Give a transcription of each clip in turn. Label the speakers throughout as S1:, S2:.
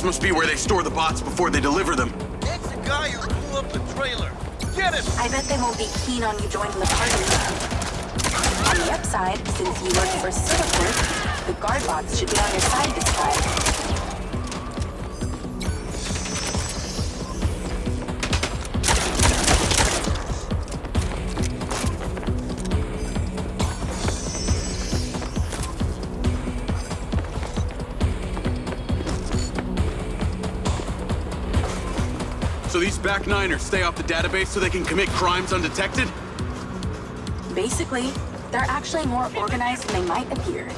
S1: This must be where they store the bots before they deliver them.
S2: It's the guy who blew up the trailer. Get him!
S3: I bet they won't be keen on you joining the party. On the upside, since you work for Silverport, the guard bots should be on your side this time.
S1: So these back niners stay off the database so they can commit crimes undetected?
S3: Basically, they're actually more organized than they might appear.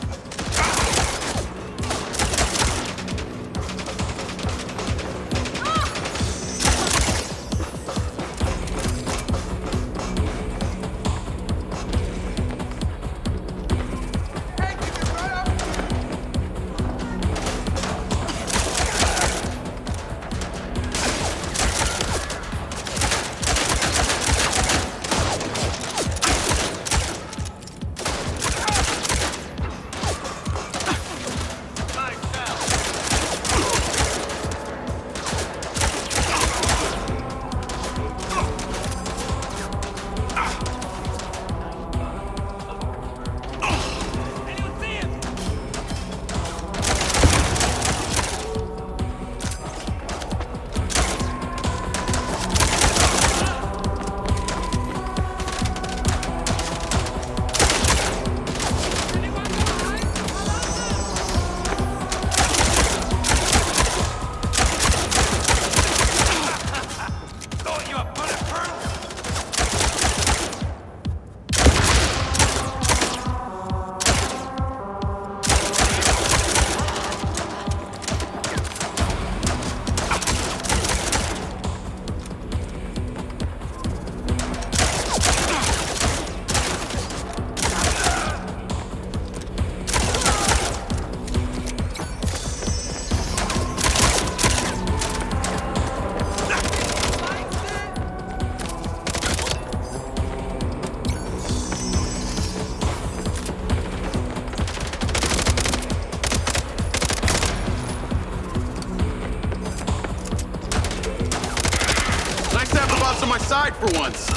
S1: On my side for once.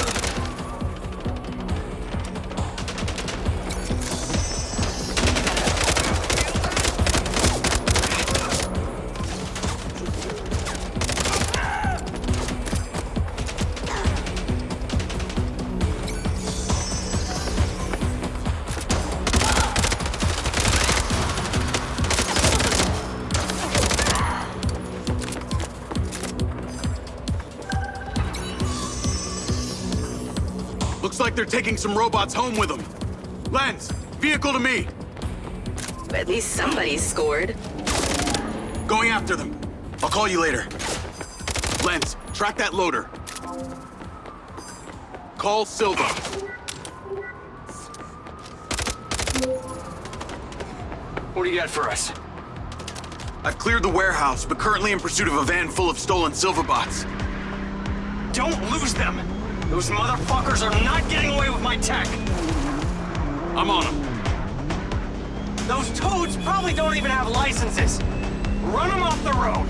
S1: Looks like they're taking some robots home with them. Lens, vehicle to me.
S3: At least somebody scored.
S1: Going after them. I'll call you later. Lens, track that loader. Call Silva.
S4: What do you got for us?
S1: I've cleared the warehouse, but currently in pursuit of a van full of stolen Silva bots.
S4: Don't lose them! Those motherfuckers are not getting away with my tech!
S1: I'm on them.
S4: Those toads probably don't even have licenses! Run them off the road!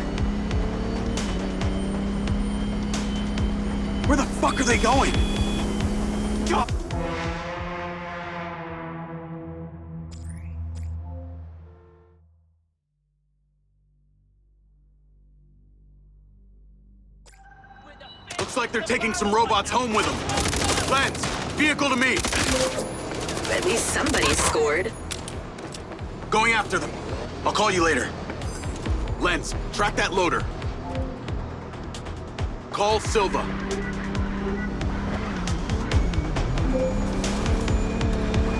S1: Where the fuck are they going?
S4: Go!
S1: Looks like they're taking some robots home with them. Lens, vehicle to me.
S3: At least somebody scored.
S1: Going after them. I'll call you later. Lens, track that loader. Call Silva.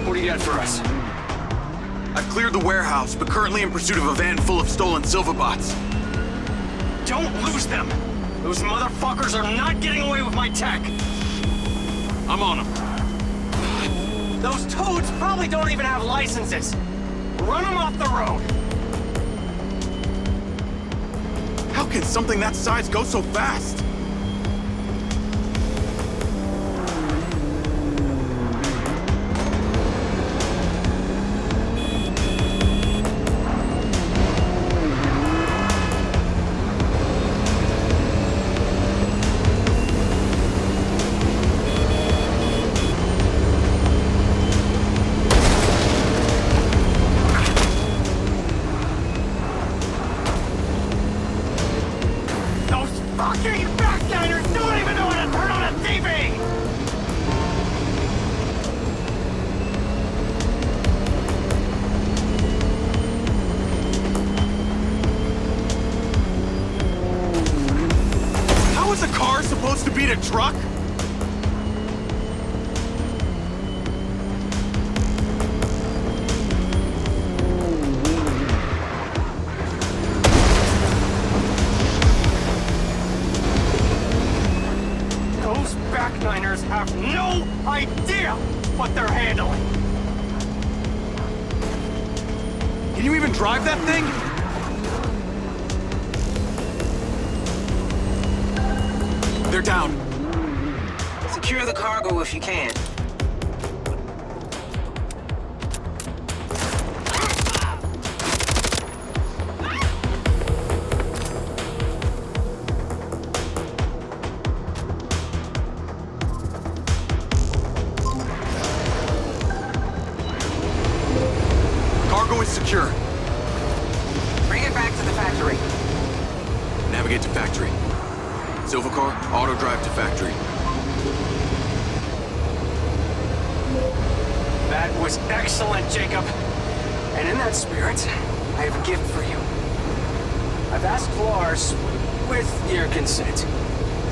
S4: What do you got for us?
S1: I've cleared the warehouse, but currently in pursuit of a van full of stolen Silva bots.
S4: Don't lose them! Those motherfuckers are not getting away with my tech!
S1: I'm on them.
S4: Those toads probably don't even have licenses! Run them off the road!
S1: How can something that size go so fast? a truck?
S4: Those backniners have no idea what they're handling.
S1: Can you even drive that thing? They're down.
S5: Secure the cargo if you can.
S1: Cargo is secure.
S5: Bring it back to the factory.
S1: Navigate to factory. Silva car, auto drive to factory.
S4: That was excellent, Jacob. And in that spirit, I have a gift for you. I've asked Lars, with your consent, to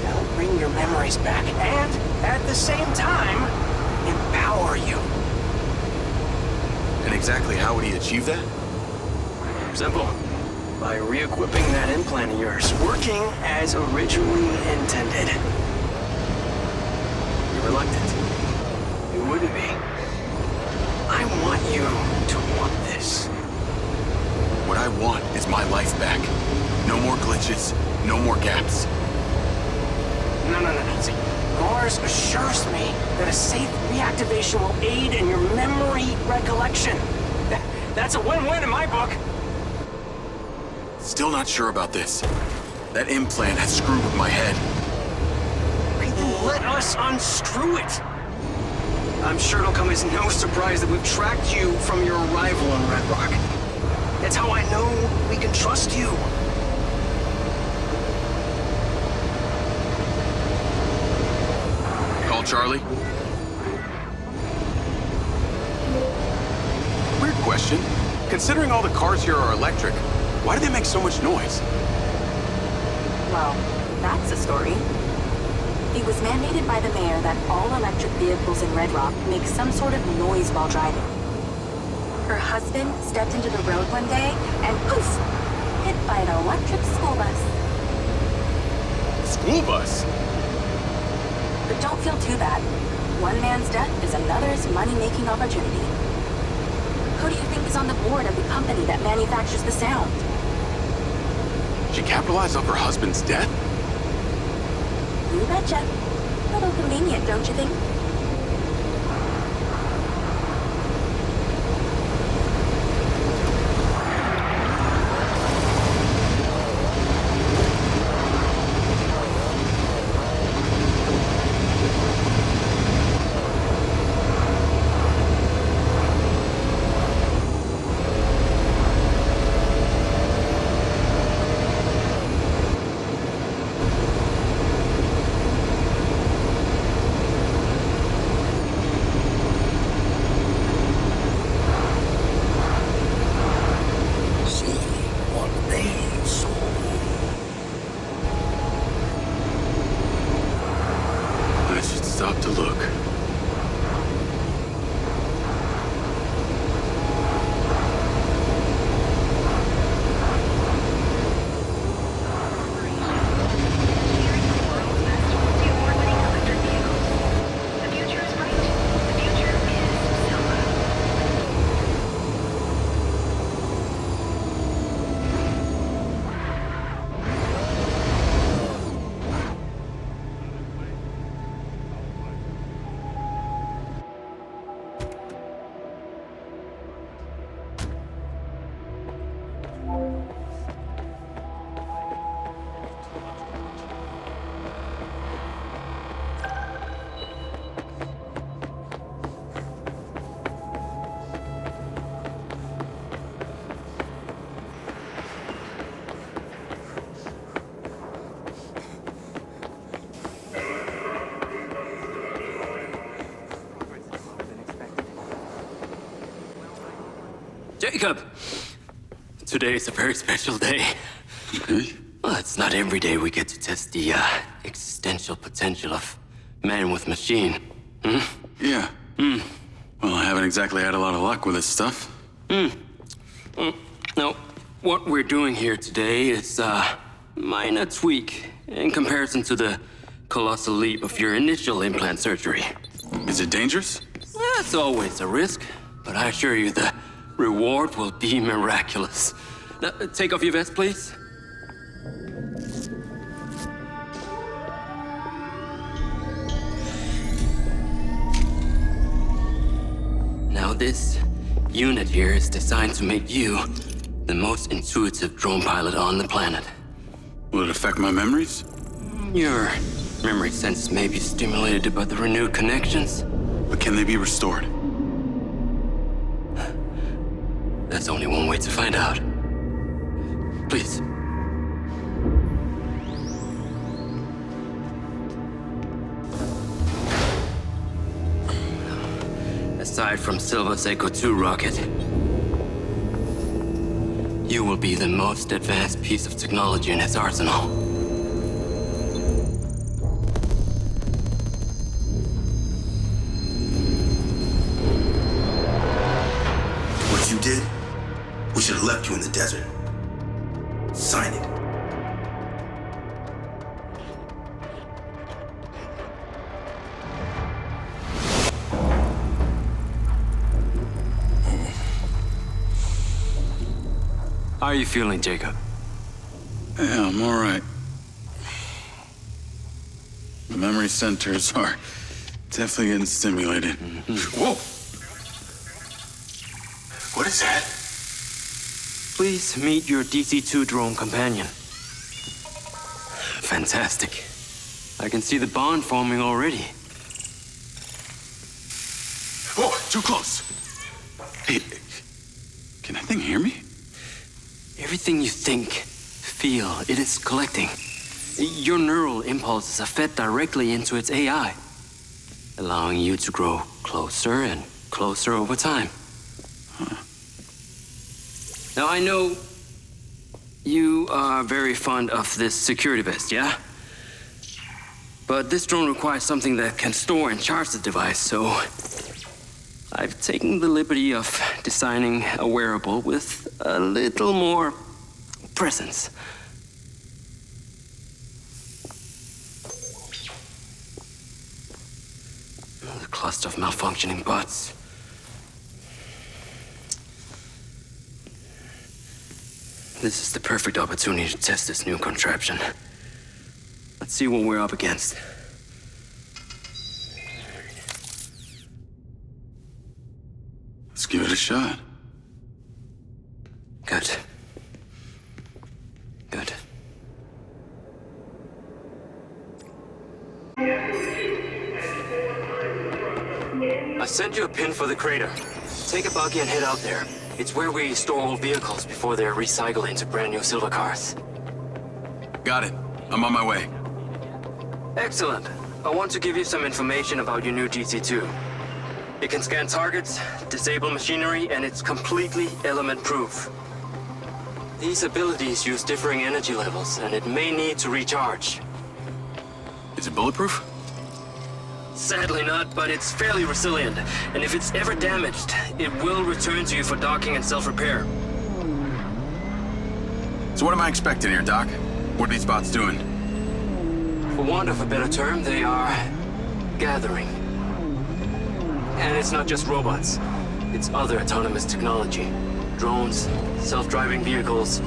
S4: help bring your memories back and, at the same time, empower you.
S1: And exactly how would he achieve that?
S4: Simple. By re-equipping that implant of yours, working as originally intended. You're reluctant. You wouldn't be. I want you to want this.
S1: What I want is my life back. No more glitches, no more gaps.
S4: No. See, Lars assures me that a safe reactivation will aid in your memory recollection. That's a win-win in my book.
S1: Still not sure about this. That implant has screwed with my head.
S4: Then let us unscrew it. I'm sure it'll come as no surprise that we've tracked you from your arrival on Red Rock. That's how I know we can trust you.
S1: Call Charlie. Weird question. Considering all the cars here are electric, why do they make so much noise?
S3: Well, that's a story. It was mandated by the mayor that all electric vehicles in Red Rock make some sort of noise while driving. Her husband stepped into the road one day and poof! Hit by an electric school bus.
S1: School bus?
S3: But don't feel too bad. One man's death is another's money-making opportunity. Who do you think is on the board of the company that manufactures the sound?
S1: She capitalized off her husband's death?
S3: You betcha. A little convenient, don't you think?
S1: I should stop to look.
S6: Jacob! Today is a very special day.
S1: Okay.
S6: Well, it's not every day we get to test the existential potential of man with machine. Hmm?
S1: Yeah. Well, I haven't exactly had a lot of luck with this stuff.
S6: Now, what we're doing here today is a minor tweak in comparison to the colossal leap of your initial implant surgery.
S1: Is it dangerous?
S6: That's always a risk, but I assure you the reward will be miraculous. Now, take off your vest, please. Now, this unit here is designed to make you the most intuitive drone pilot on the planet.
S1: Will it affect my memories?
S6: Your memory sense may be stimulated by the renewed connections.
S1: But can they be restored?
S6: There's only one way to find out. Please. Aside from Silva's Echo 2 rocket, you will be the most advanced piece of technology in his arsenal.
S7: What you did, we should have left you in the desert. Sign it.
S6: How are you feeling, Jacob?
S1: Yeah, I'm all right. The memory centers are definitely getting stimulated. Whoa! What is that?
S6: Please meet your DC-2 drone companion. Fantastic. I can see the bond forming already.
S1: Whoa, too close. Hey, can that thing hear me?
S6: Everything you think, feel, it is collecting. Your neural impulses are fed directly into its AI, allowing you to grow closer and closer over time. Now, I know you are very fond of this security vest, yeah? But this drone requires something that can store and charge the device, so I've taken the liberty of designing a wearable with a little more presence. The cluster of malfunctioning bots. This is the perfect opportunity to test this new contraption. Let's see what we're up against.
S1: Let's give it a shot.
S6: Good. Good. I sent you a pin for the crater. Take a buggy and head out there. It's where we store old vehicles before they're recycled into brand new silver cars.
S1: Got it. I'm on my way.
S6: Excellent. I want to give you some information about your new DC-2. It can scan targets, disable machinery, and it's completely element-proof. These abilities use differing energy levels, and it may need to recharge.
S1: Is it bulletproof?
S6: Sadly not, but it's fairly resilient, and if it's ever damaged, it will return to you for docking and self-repair.
S1: So what am I expecting here, Doc? What are these bots doing?
S6: For want of a better term, they are gathering. And it's not just robots. It's other autonomous technology. Drones, self-driving vehicles,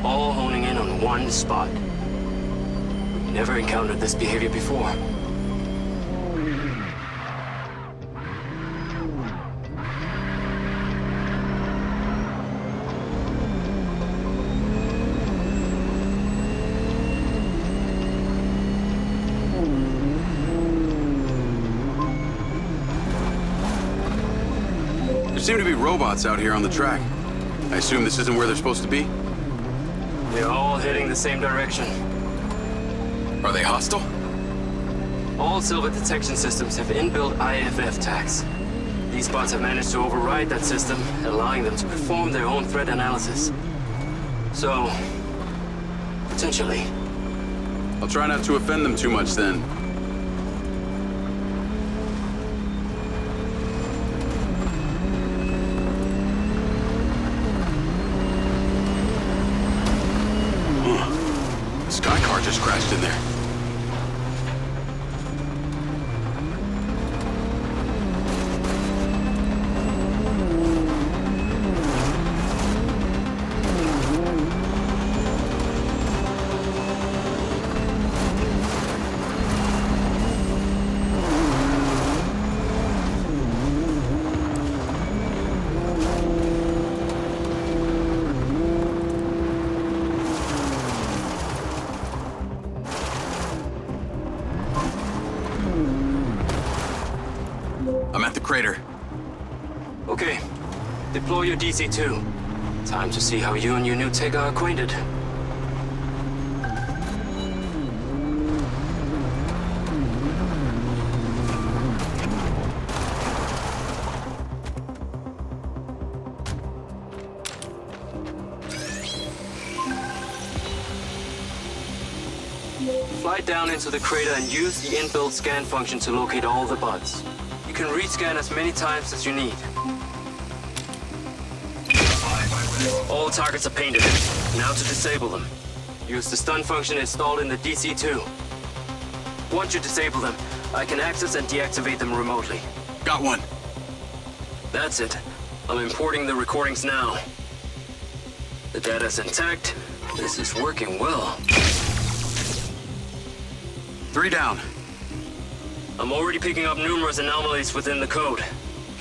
S6: all honing in on one spot. We've never encountered this behavior before.
S1: There seem to be robots out here on the track. I assume this isn't where they're supposed to be?
S6: They're all heading the same direction.
S1: Are they hostile?
S6: All Silva detection systems have inbuilt IFF tags. These bots have managed to override that system, allowing them to perform their own threat analysis. So, potentially,
S1: I'll try not to offend them too much then. Sky car just crashed in there. I'm at the crater.
S6: Okay. Deploy your DC-2. Time to see how you and your new tech are acquainted. Fly down into the crater and use the inbuilt scan function to locate all the buds. You can rescan as many times as you need. All targets are painted. Now to disable them. Use the stun function installed in the DC-2. Once you disable them, I can access and deactivate them remotely.
S1: Got one.
S6: That's it. I'm importing the recordings now. The data's intact. This is working well.
S1: 3 down.
S6: I'm already picking up numerous anomalies within the code.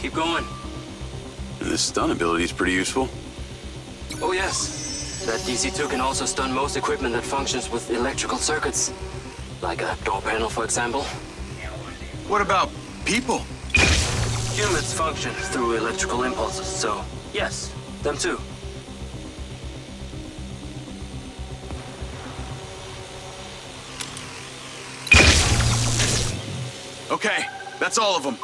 S6: Keep going.
S1: This stun ability is pretty useful.
S6: Oh yes. That DC-2 can also stun most equipment that functions with electrical circuits. Like a door panel, for example.
S1: What about people?
S6: Humans function through electrical impulses, so yes, them too.
S1: Okay, that's all of them.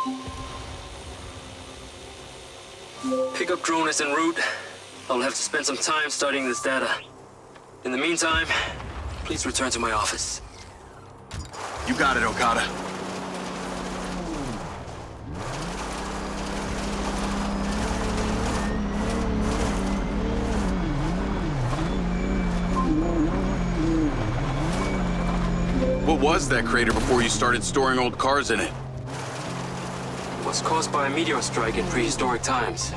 S6: Pickup drone is en route. I'll have to spend some time studying this data. In the meantime, please return to my office.
S1: You got it, Okada. What was that crater before you started storing old cars in it?
S6: It was caused by a meteor strike in prehistoric times.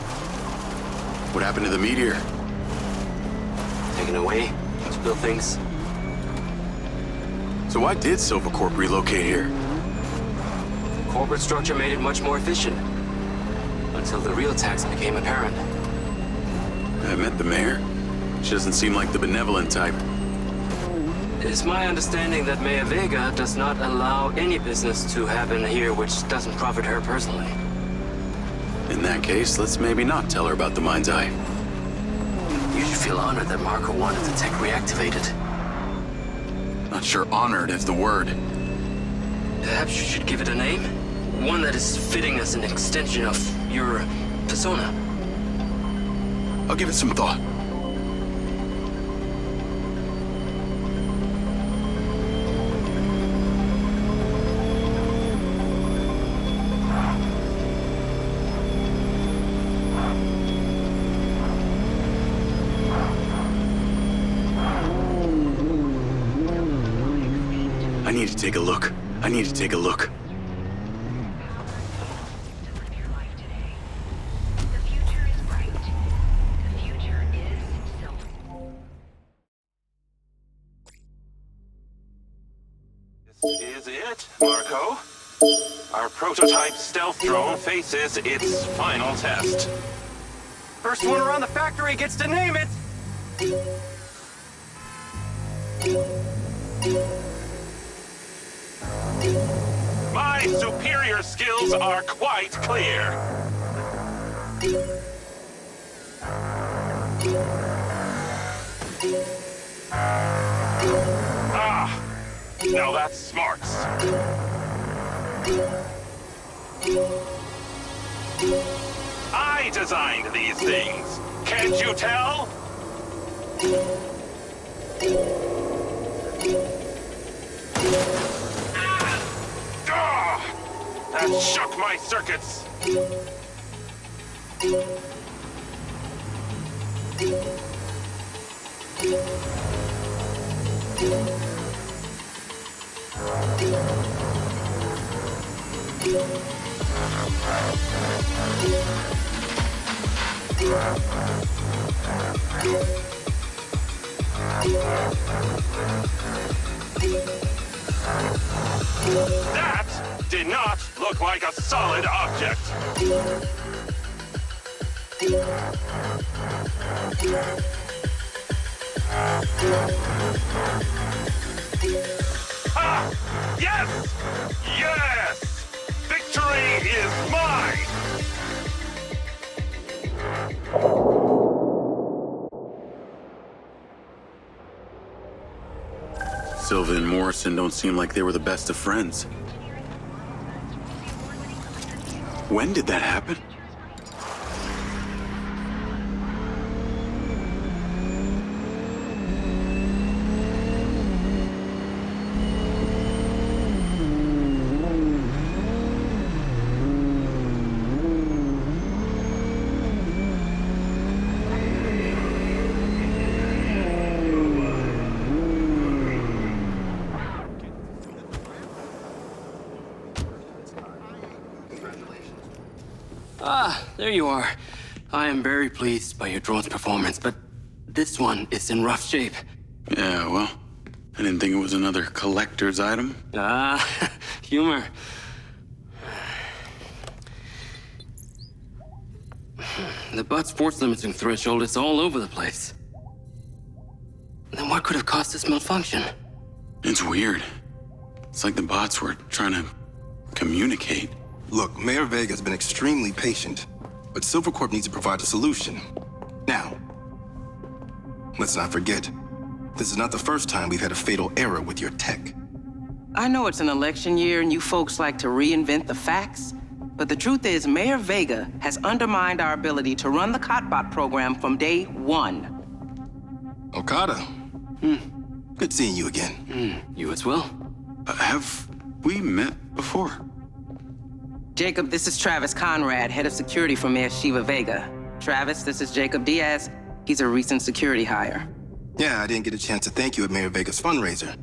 S1: What happened to the meteor?
S6: Taken away to build things.
S1: So why did Silvercorp relocate here?
S6: The corporate structure made it much more efficient. Until the real tax became apparent.
S1: I met the mayor. She doesn't seem like the benevolent type.
S6: It is my understanding that Mayor Vega does not allow any business to happen here which doesn't profit her personally.
S1: In that case, let's maybe not tell her about the MindsEye.
S6: You should feel honored that Marco wanted the tech reactivated.
S1: Not sure honored is the word.
S6: Perhaps you should give it a name? One that is fitting as an extension of your persona.
S1: I'll give it some thought. I need to take a look. I need to take a look.
S2: This is it, Marco. Our prototype stealth drone faces its final test.
S4: First one around the factory gets to name it.
S2: My superior skills are quite clear. Ah, now that's smarts. I designed these things. Can't you tell? That shook my circuits! That did not look like a solid object. Ah! Yes! Yes! Victory is mine!
S1: Silva and Morrison don't seem like they were the best of friends. When did that happen?
S6: There you are. I am very pleased by your drone's performance, but this one is in rough shape.
S1: Yeah, well, I didn't think it was another collector's item.
S6: Humor. The butt's force limiting threshold is all over the place. Then what could have caused this malfunction?
S1: It's weird. It's like the bots were trying to communicate.
S7: Look, Mayor Vega's been extremely patient, but Silvercorp needs to provide a solution. Now, let's not forget, this is not the first time we've had a fatal error with your tech.
S5: I know it's an election year and you folks like to reinvent the facts, but the truth is Mayor Vega has undermined our ability to run the Cotbot program from day one.
S7: Okada. Good seeing you again.
S6: You as well.
S1: Have we met before?
S5: Jacob, this is Travis Conrad, head of security for Mayor Shiva Vega. Travis, this is Jacob Diaz. He's a recent security hire.
S7: Yeah, I didn't get a chance to thank you at Mayor Vega's fundraiser.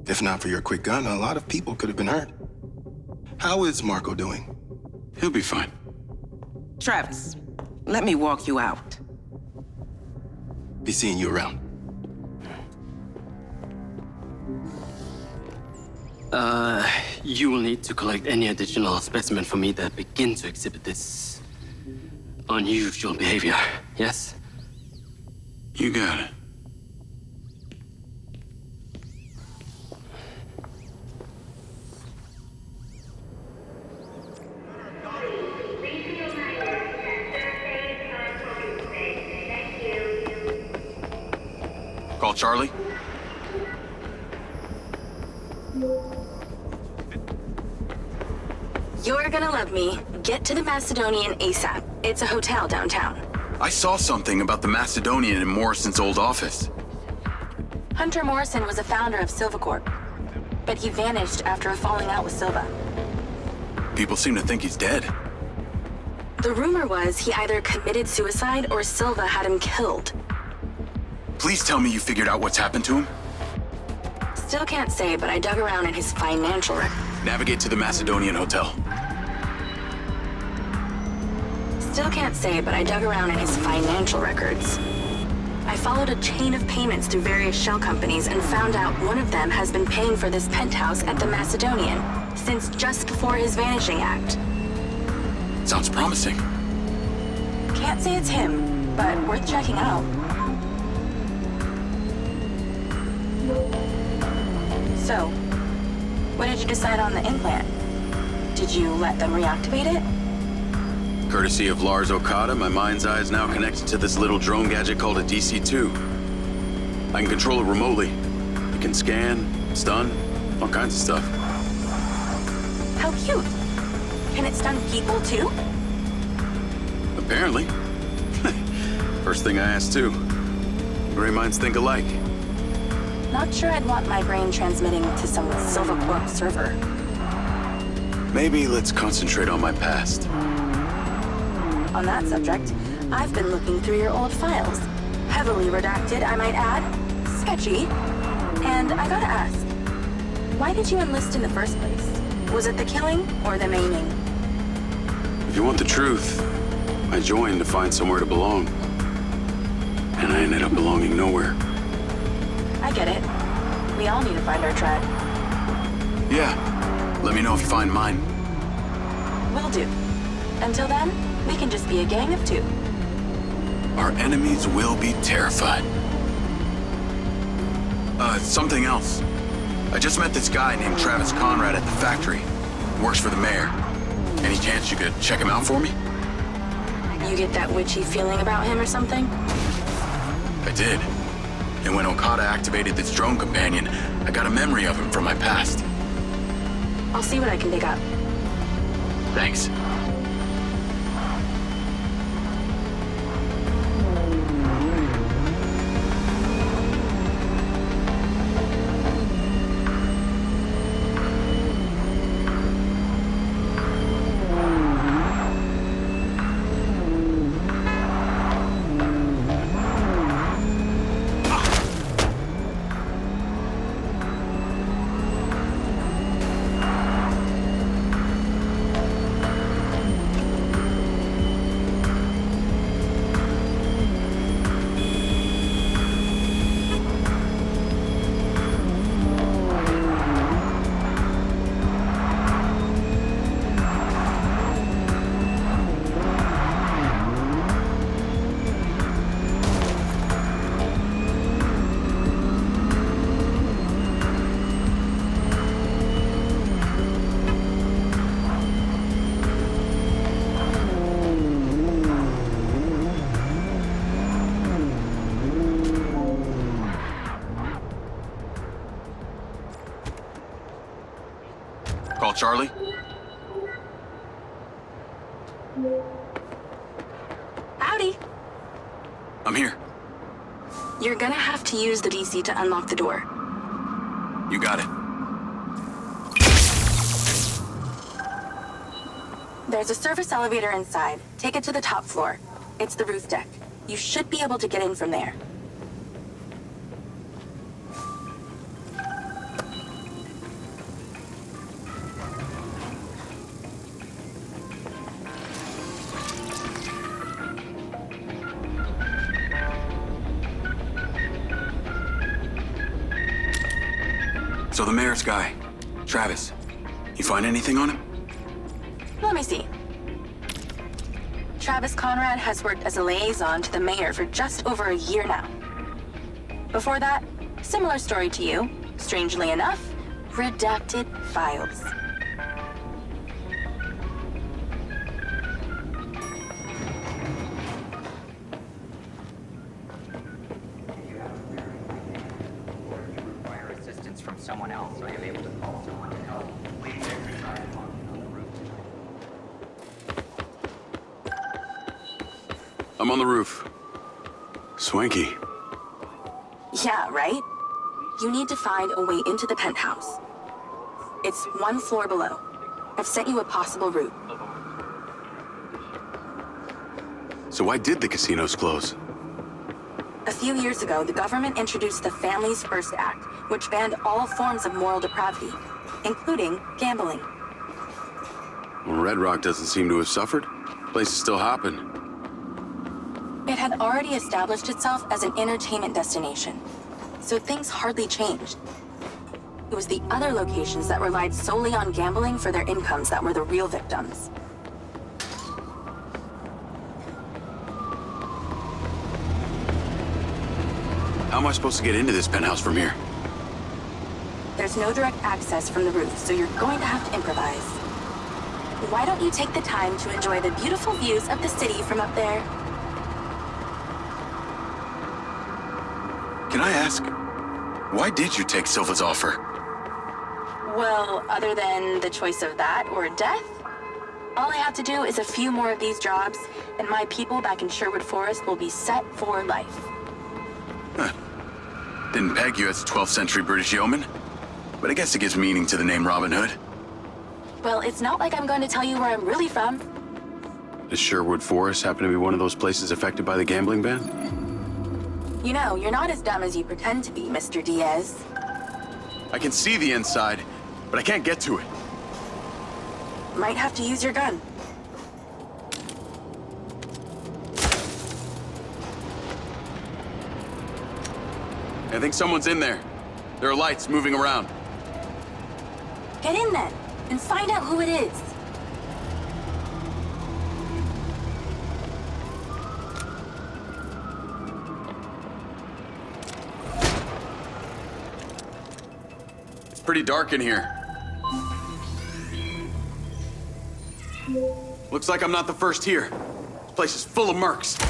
S7: If not for your quick gun, a lot of people could have been hurt. How is Marco doing?
S1: He'll be fine.
S5: Travis, let me walk you out.
S7: Be seeing you around.
S6: You will need to collect any additional specimen for me that begin to exhibit this unusual behavior, yes?
S1: You got it. Call Charlie.
S3: You're gonna love me. Get to the Macedonian ASAP. It's a hotel downtown.
S1: I saw something about the Macedonian in Morrison's old office.
S3: Hunter Morrison was a founder of Silvercorp, but he vanished after a falling out with Silva.
S1: People seem to think he's dead.
S3: The rumor was he either committed suicide or Silva had him killed.
S1: Please tell me you figured out what's happened to him.
S3: Still can't say, but I dug around in his financial record.
S1: Navigate to the Macedonian Hotel.
S3: Still can't say, but I dug around in his financial records. I followed a chain of payments through various shell companies and found out one of them has been paying for this penthouse at the Macedonian since just before his vanishing act.
S1: Sounds promising.
S3: Can't say it's him, but worth checking out. So, what did you decide on the implant? Did you let them reactivate it?
S1: Courtesy of Lars Okada, my mind's eye is now connected to this little drone gadget called a DC-2. I can control it remotely. It can scan, stun, all kinds of stuff.
S3: How cute. Can it stun people too? Not sure I'd want my brain transmitting to some Silvercorp server.
S1: Maybe let's concentrate on my past.
S3: On that subject, I've been looking through your old files. Heavily redacted, I might add. Sketchy. And I gotta ask, why did you enlist in the first place? Was it the killing or the maiming?
S1: If you want the truth, I joined to find somewhere to belong. And I ended up belonging nowhere.
S3: I get it. We all need to find our tribe.
S1: Yeah. Let me know if you find mine.
S3: Will do. Until then, we can just be a gang of two.
S1: Our enemies will be terrified. Something else. I just met this guy named Travis Conrad at the factory. Works for the mayor. Any chance you could check him out for me?
S3: You get that witchy feeling about him or something?
S1: I did. And when Okada activated this drone companion, I got a memory of him from my past.
S3: I'll see what I can dig up.
S1: Thanks. Call Charlie?
S3: Howdy.
S1: I'm here.
S3: You're gonna have to use the DC to unlock the door.
S1: You got it.
S3: There's a service elevator inside. Take it to the top floor. It's the roof deck. You should be able to get in from there.
S1: So the mayor's guy, Travis, you find anything on him?
S3: Let me see. Travis Conrad has worked as a liaison to the mayor for just over a year now. Before that, similar story to you. Strangely enough, redacted files.
S8: From someone else, so I am able to call someone to help. Please exercise function on the roof.
S1: I'm on the roof. Swanky.
S3: Yeah, right? You need to find a way into the penthouse. It's one floor below. I've sent you a possible route.
S1: So why did the casinos close?
S3: A few years ago, the government introduced the Family's First Act, which banned all forms of moral depravity, including gambling.
S1: Well, Red Rock doesn't seem to have suffered. Place is still hopping.
S3: It had already established itself as an entertainment destination, so things hardly changed. It was the other locations that relied solely on gambling for their incomes that were the real victims.
S1: How am I supposed to get into this penthouse from here?
S3: There's no direct access from the roof, so you're going to have to improvise. Why don't you take the time to enjoy the beautiful views of the city from up there?
S1: Can I ask, why did you take Silva's offer?
S3: Well, other than the choice of that or death, all I have to do is a few more of these jobs, and my people back in Sherwood Forest will be set for life.
S1: Huh. Didn't peg you as a 12th century British yeoman, but I guess it gives meaning to the name Robin Hood.
S3: Well, it's not like I'm going to tell you where I'm really from.
S1: Does Sherwood Forest happen to be one of those places affected by the gambling ban?
S3: You know, you're not as dumb as you pretend to be, Mr. Diaz.
S1: I can see the inside, but I can't get to it.
S3: Might have to use your gun.
S1: I think someone's in there. There are lights moving around.
S3: Get in then, and find out who it is.
S1: It's pretty dark in here. Looks like I'm not the first here. This place is full of mercs.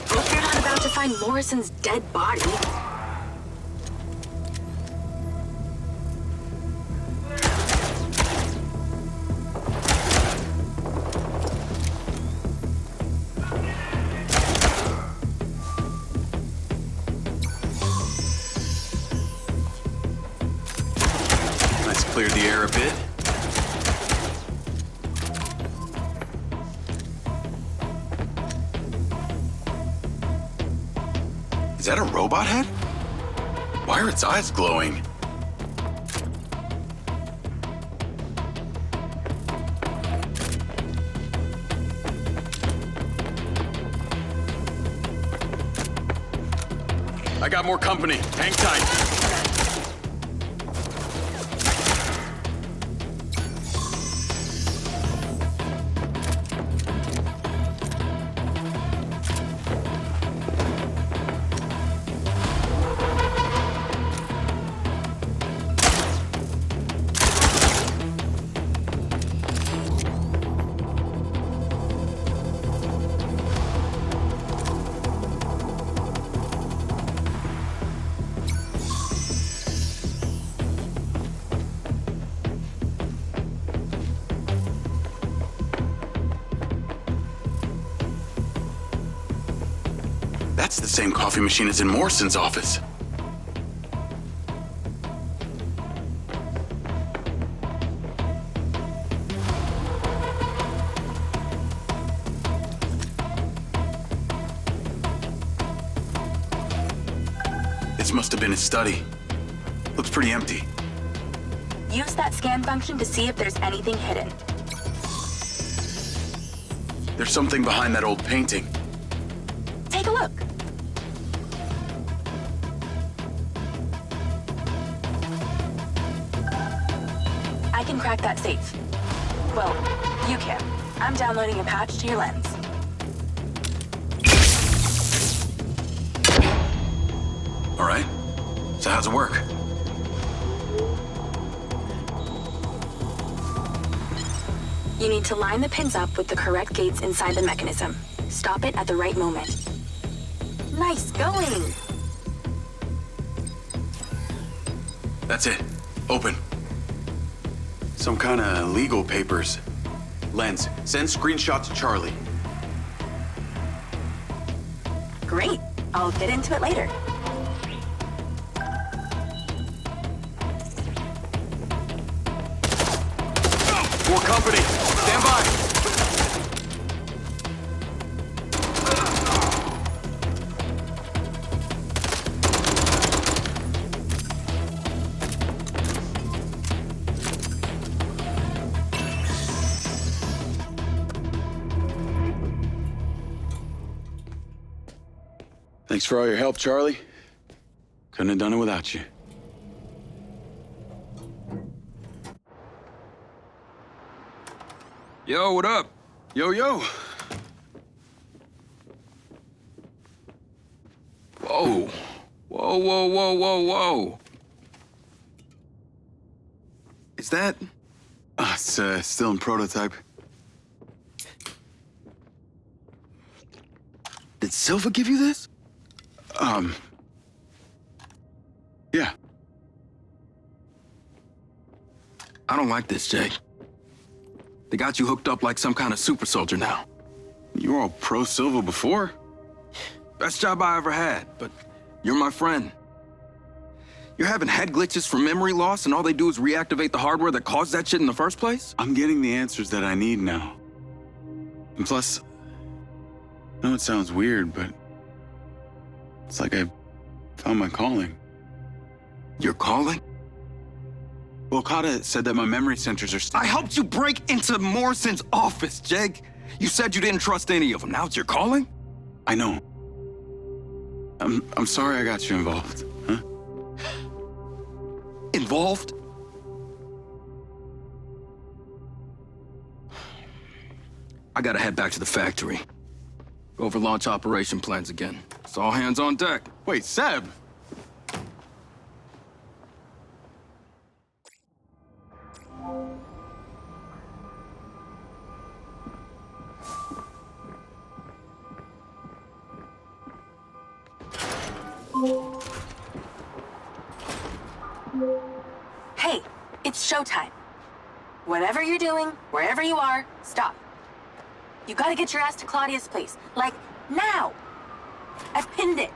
S3: Hope you're not about to find Morrison's dead body.
S1: Let's clear the air a bit. Is that a robot head? Why are its eyes glowing? I got more company. Hang tight. That's the same coffee machine as in Morrison's office. This must have been his study. Looks pretty empty.
S3: Use that scan function to see if there's anything hidden.
S1: There's something behind that old painting.
S3: Take a look. I can crack that safe. Well, you can. I'm downloading a patch to your lens.
S1: All right. So how's it work?
S3: You need to line the pins up with the correct gates inside the mechanism. Stop it at the right moment. Nice going!
S1: That's it. Open. Some kind of legal papers. Lens, send screenshot to Charlie.
S3: Great. I'll get into it later.
S1: More company. Stand by. Thanks for all your help, Charlie. Couldn't have done it without you.
S9: Yo, what up?
S1: Yo, yo.
S9: Whoa. Whoa, whoa, whoa, whoa, whoa. Is that...
S1: It's still in prototype.
S9: Did Silva give you this?
S1: Yeah.
S9: I don't like this, Jake. They got you hooked up like some kind of super soldier now.
S1: You were all pro-Silva before.
S9: Best job I ever had, but you're my friend. You're having head glitches from memory loss, and all they do is reactivate the hardware that caused that shit in the first place?
S1: I'm getting the answers that I need now. And plus, I know it sounds weird, but it's like I found my calling.
S9: Your calling?
S1: Well, Okada said that my memory centers are
S9: I helped you break into Morrison's office, Jake. You said you didn't trust any of them. Now it's your calling?
S1: I know. I'm sorry I got you involved, huh?
S9: Involved? I gotta head back to the factory. Go over launch operation plans again. It's all hands on deck.
S1: Wait, Seb!
S3: Hey, it's showtime. Whatever you're doing, wherever you are, stop. You gotta get your ass to Claudia's place. Like, now! I've pinned it.